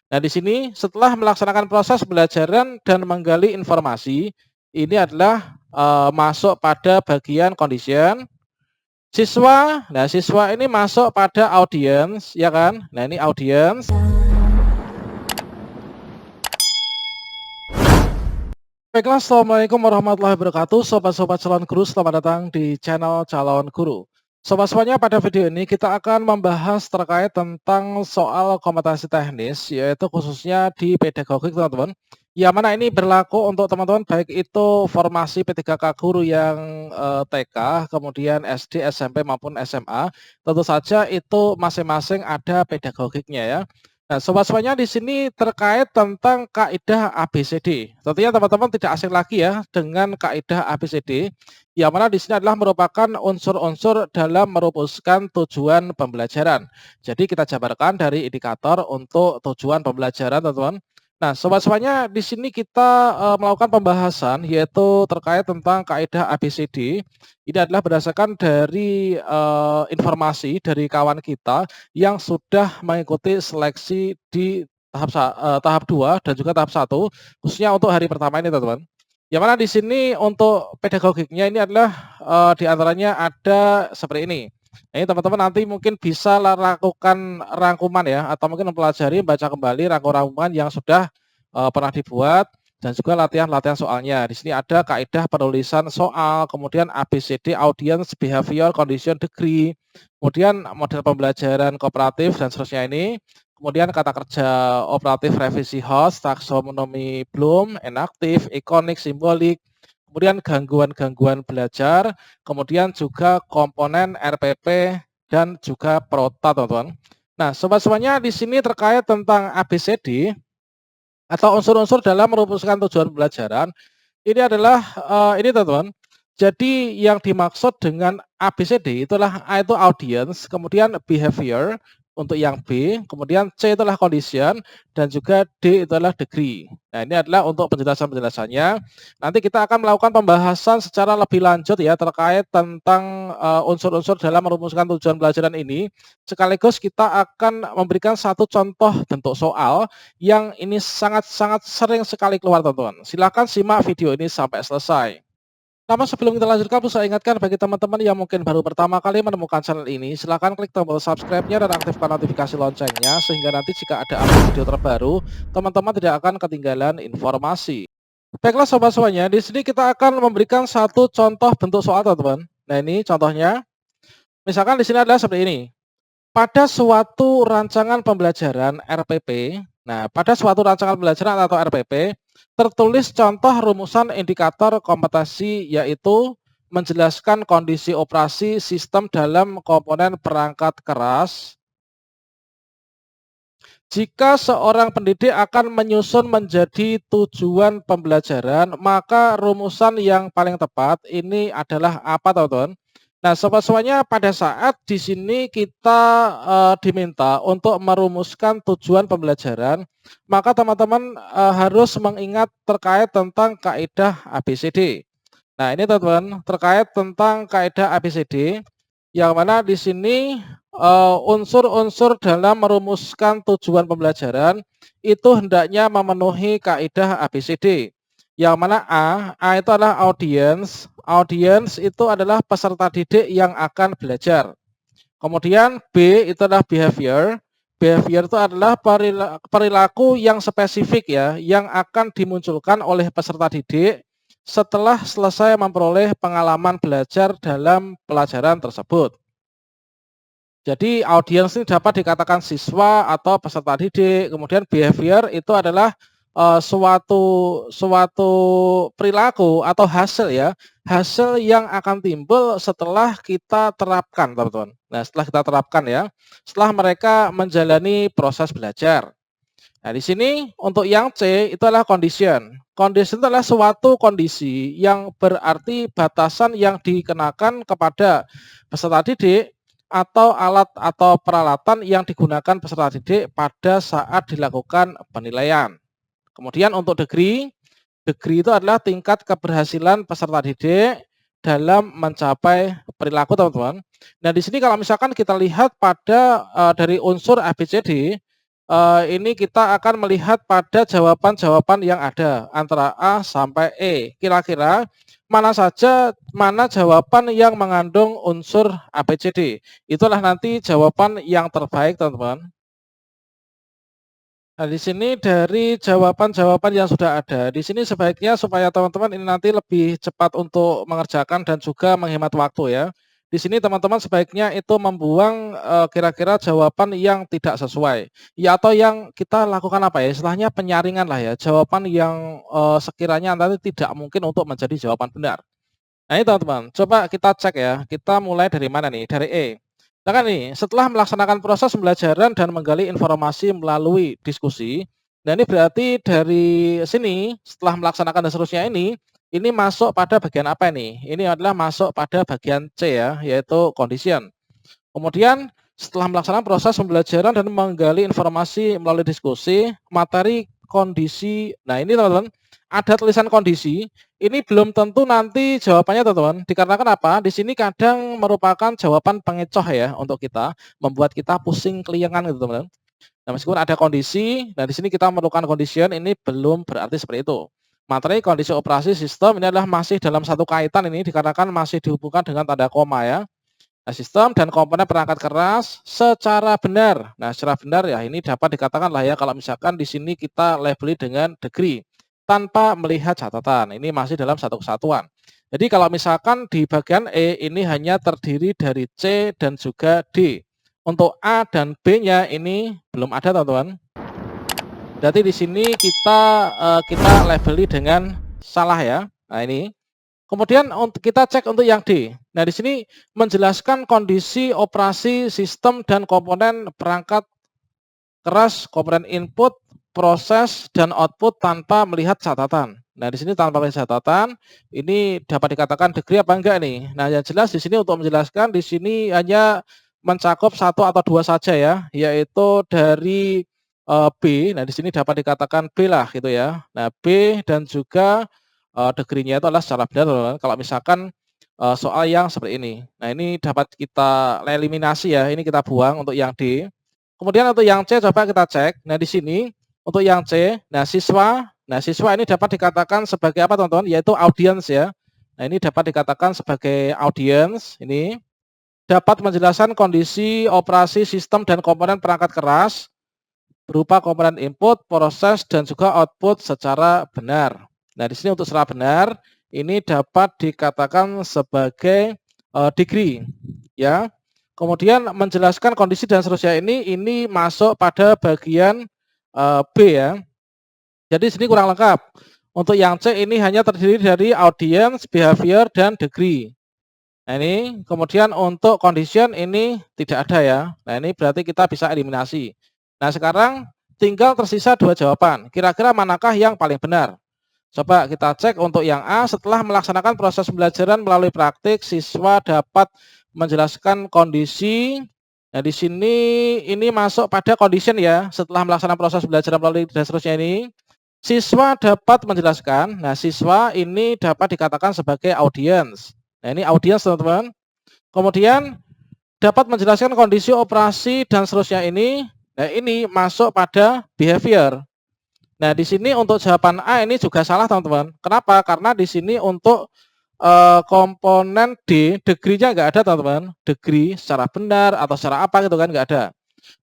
Nah, di sini setelah melaksanakan proses pembelajaran dan menggali informasi, ini adalah masuk pada bagian condition. Siswa ini masuk pada audience, ya kan? Nah, ini audience. Baiklah, assalamualaikum warahmatullahi wabarakatuh, sobat-sobat calon guru, selamat datang di channel calon guru. Sobat-sobatnya, pada video ini kita akan membahas terkait tentang soal kompetensi teknis, yaitu khususnya di pedagogik, teman-teman. Yang mana ini berlaku untuk teman-teman baik itu formasi P3K guru yang TK, kemudian SD, SMP maupun SMA. Tentu saja itu masing-masing ada pedagogiknya ya. Nah, sobat-sobatnya di sini terkait tentang kaidah ABCD. Tentunya teman-teman tidak asing lagi ya dengan kaidah ABCD, yang mana di sini adalah merupakan unsur-unsur dalam merumuskan tujuan pembelajaran. Jadi kita jabarkan dari indikator untuk tujuan pembelajaran, teman-teman. Nah, sobat-sobatnya di sini kita melakukan pembahasan yaitu terkait tentang kaidah ABCD. Ini adalah berdasarkan dari informasi dari kawan kita yang sudah mengikuti seleksi di tahap 2 dan juga tahap 1 khususnya untuk hari pertama ini, teman-teman. Yang mana di sini untuk pedagogiknya ini adalah di antaranya ada seperti ini. Nah, ini teman-teman nanti mungkin bisa lakukan rangkuman ya, atau mungkin mempelajari baca kembali rangkuman yang sudah pernah dibuat dan juga latihan-latihan soalnya. Di sini ada kaidah penulisan soal, kemudian ABCD, audience, behavior, condition, degree, kemudian model pembelajaran kooperatif dan seterusnya ini. Kemudian kata kerja operatif, revisi host, taksonomi Bloom, enaktif, ikonik, simbolik, kemudian gangguan-gangguan belajar, kemudian juga komponen RPP dan juga prota, teman-teman. Nah, sobat-sobatnya di sini terkait tentang ABCD atau unsur-unsur dalam merumuskan tujuan pembelajaran, ini adalah ini, teman-teman. Jadi yang dimaksud dengan ABCD itulah A itu audience, kemudian behavior untuk yang B, kemudian C itulah condition, dan juga D itu adalah degree. Nah, ini adalah untuk penjelasan-penjelasannya. Nanti kita akan melakukan pembahasan secara lebih lanjut ya terkait tentang unsur-unsur dalam merumuskan tujuan pelajaran ini. Sekaligus kita akan memberikan satu contoh bentuk soal yang ini sangat-sangat sering sekali keluar, teman-teman. Silakan simak video ini sampai selesai. Namun sebelum kita lanjutkan, perlu saya ingatkan bagi teman-teman yang mungkin baru pertama kali menemukan channel ini, silakan klik tombol subscribe-nya dan aktifkan notifikasi loncengnya, sehingga nanti jika ada upload video terbaru, teman-teman tidak akan ketinggalan informasi. Baiklah sobat-sobatnya, di sini kita akan memberikan satu contoh bentuk soal, teman-teman. Nah, ini contohnya. Misalkan di sini adalah seperti ini. Pada suatu rancangan pembelajaran RPP, pada suatu rancangan pembelajaran atau RPP, tertulis contoh rumusan indikator kompetensi yaitu menjelaskan kondisi operasi sistem dalam komponen perangkat keras. Jika seorang pendidik akan menyusun menjadi tujuan pembelajaran, maka rumusan yang paling tepat ini adalah apa, teman-teman? Nah, sobat-sobatnya pada saat di sini kita diminta untuk merumuskan tujuan pembelajaran, maka teman-teman harus mengingat terkait tentang kaidah ABCD. Nah, ini teman-teman terkait tentang kaidah ABCD yang mana di sini unsur-unsur dalam merumuskan tujuan pembelajaran itu hendaknya memenuhi kaidah ABCD. Yang mana A itu adalah audience. Audience itu adalah peserta didik yang akan belajar. Kemudian B itu adalah behavior. Behavior itu adalah perilaku yang spesifik ya, yang akan dimunculkan oleh peserta didik setelah selesai memperoleh pengalaman belajar dalam pelajaran tersebut. Jadi audiens ini dapat dikatakan siswa atau peserta didik. Kemudian behavior itu adalah suatu suatu perilaku atau hasil ya, hasil yang akan timbul setelah kita terapkan, teman-teman. Nah, setelah kita terapkan ya, setelah mereka menjalani proses belajar. Nah, di sini untuk yang C itu adalah condition. Condition itu adalah suatu kondisi yang berarti batasan yang dikenakan kepada peserta didik atau alat atau peralatan yang digunakan peserta didik pada saat dilakukan penilaian. Kemudian untuk degree, degree itu adalah tingkat keberhasilan peserta didik dalam mencapai perilaku, teman-teman. Nah, di sini kalau misalkan kita lihat pada dari unsur ABCD, ini kita akan melihat pada jawaban-jawaban yang ada antara A sampai E. Kira-kira mana jawaban yang mengandung unsur A, B, C, D. Itulah nanti jawaban yang terbaik, teman-teman. Nah, di sini dari jawaban-jawaban yang sudah ada, di sini sebaiknya supaya teman-teman ini nanti lebih cepat untuk mengerjakan dan juga menghemat waktu ya. Di sini teman-teman sebaiknya itu membuang kira-kira jawaban yang tidak sesuai. Ya atau yang kita lakukan apa ya, istilahnya penyaringan lah ya, jawaban yang sekiranya nanti tidak mungkin untuk menjadi jawaban benar. Nah ini teman-teman, coba kita cek ya, kita mulai dari mana nih? Dari E. Nah kan nih, setelah melaksanakan proses pembelajaran dan menggali informasi melalui diskusi, nah ini berarti dari sini, setelah melaksanakan dan seterusnya ini masuk pada bagian apa nih? Ini adalah masuk pada bagian C ya, yaitu condition. Kemudian setelah melaksanakan proses pembelajaran dan menggali informasi melalui diskusi, materi kondisi. Nah, ini teman-teman, ada tulisan kondisi, ini belum tentu nanti jawabannya teman-teman. Dikarenakan apa? Di sini kadang merupakan jawaban pengecoh ya untuk kita, membuat kita pusing keliengan gitu, teman-teman. Nah, meskipun ada kondisi, nah di sini kita memerlukan condition, ini belum berarti seperti itu. Materi kondisi operasi sistem ini adalah masih dalam satu kaitan ini dikarenakan masih dihubungkan dengan tanda koma ya. Nah, sistem dan komponen perangkat keras secara benar. Nah, secara benar ya ini dapat dikatakan lah ya kalau misalkan di sini kita labeli dengan degree tanpa melihat catatan. Ini masih dalam satu kesatuan. Jadi kalau misalkan di bagian E ini hanya terdiri dari C dan juga D. Untuk A dan B-nya ini belum ada, teman-teman. Berarti di sini kita labeli dengan salah ya. Nah, ini. Kemudian untuk kita cek untuk yang D. Nah, di sini menjelaskan kondisi operasi sistem dan komponen perangkat keras, komponen input, proses dan output tanpa melihat catatan. Nah, di sini tanpa melihat catatan, ini dapat dikatakan degree apa enggak nih? Nah, yang jelas di sini untuk menjelaskan di sini hanya mencakup satu atau dua saja ya, yaitu dari B. Nah, di sini dapat dikatakan B lah gitu ya. Nah, B dan juga degree-nya itu adalah secara benar, teman-teman. Kalau misalkan soal yang seperti ini. Nah, ini dapat kita eliminasi ya. Ini kita buang untuk yang D. Kemudian untuk yang C coba kita cek. Nah, di sini untuk yang C, nah siswa ini dapat dikatakan sebagai apa, teman-teman? Yaitu audience ya. Nah, ini dapat dikatakan sebagai audience. Ini dapat menjelaskan kondisi operasi sistem dan komponen perangkat keras berupa komponen input, proses dan juga output secara benar. Nah, di sini untuk secara benar ini dapat dikatakan sebagai degree ya. Kemudian menjelaskan kondisi dan seterusnya ini masuk pada bagian B ya. Jadi sini kurang lengkap. Untuk yang C ini hanya terdiri dari audience, behavior, dan degree. Nah ini kemudian untuk condition ini tidak ada ya. Nah ini berarti kita bisa eliminasi. Nah sekarang tinggal tersisa dua jawaban. Kira-kira manakah yang paling benar? Coba kita cek untuk yang A, setelah melaksanakan proses pembelajaran melalui praktik, siswa dapat menjelaskan kondisi. Nah, di sini ini masuk pada condition ya. Setelah melaksanakan proses pembelajaran melalui dan seterusnya ini, siswa dapat menjelaskan. Nah, siswa ini dapat dikatakan sebagai audience. Nah, ini audience, teman-teman. Kemudian dapat menjelaskan kondisi operasi dan seterusnya ini. Nah, ini masuk pada behavior. Nah, di sini untuk jawaban A ini juga salah, teman-teman. Kenapa? Karena di sini untuk komponen D, degree-nya nggak ada, teman-teman. Degree secara benar atau secara apa gitu kan nggak ada.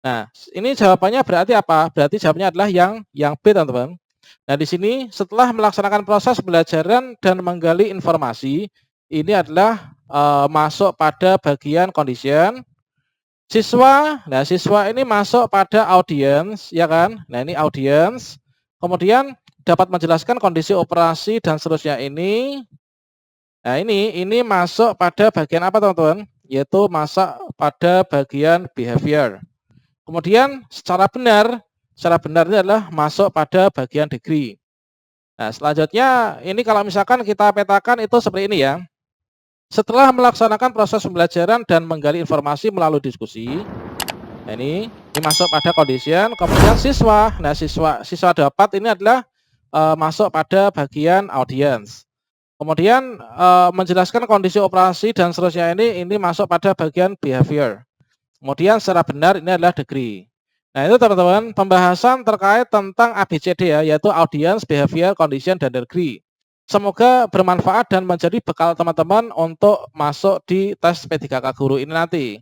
Nah, ini jawabannya berarti apa? Berarti jawabannya adalah yang B, teman-teman. Nah, di sini setelah melaksanakan proses pembelajaran dan menggali informasi, ini adalah masuk pada bagian condition. Siswa ini masuk pada audience, ya kan? Nah, ini audience. Kemudian dapat menjelaskan kondisi operasi dan seterusnya ini. Nah, ini masuk pada bagian apa, teman-teman? Yaitu masuk pada bagian behavior. Kemudian secara benar ini adalah masuk pada bagian degree. Nah, selanjutnya ini kalau misalkan kita petakan itu seperti ini ya. Setelah melaksanakan proses pembelajaran dan menggali informasi melalui diskusi, nah ini masuk pada condition. Kemudian siswa, nah siswa dapat ini adalah masuk pada bagian audience. Kemudian menjelaskan kondisi operasi dan seterusnya ini masuk pada bagian behavior. Kemudian secara benar ini adalah degree. Nah, itu teman-teman, pembahasan terkait tentang ABCD ya, yaitu audience, behavior, condition, dan degree. Semoga bermanfaat dan menjadi bekal teman-teman untuk masuk di tes P3K Guru ini nanti.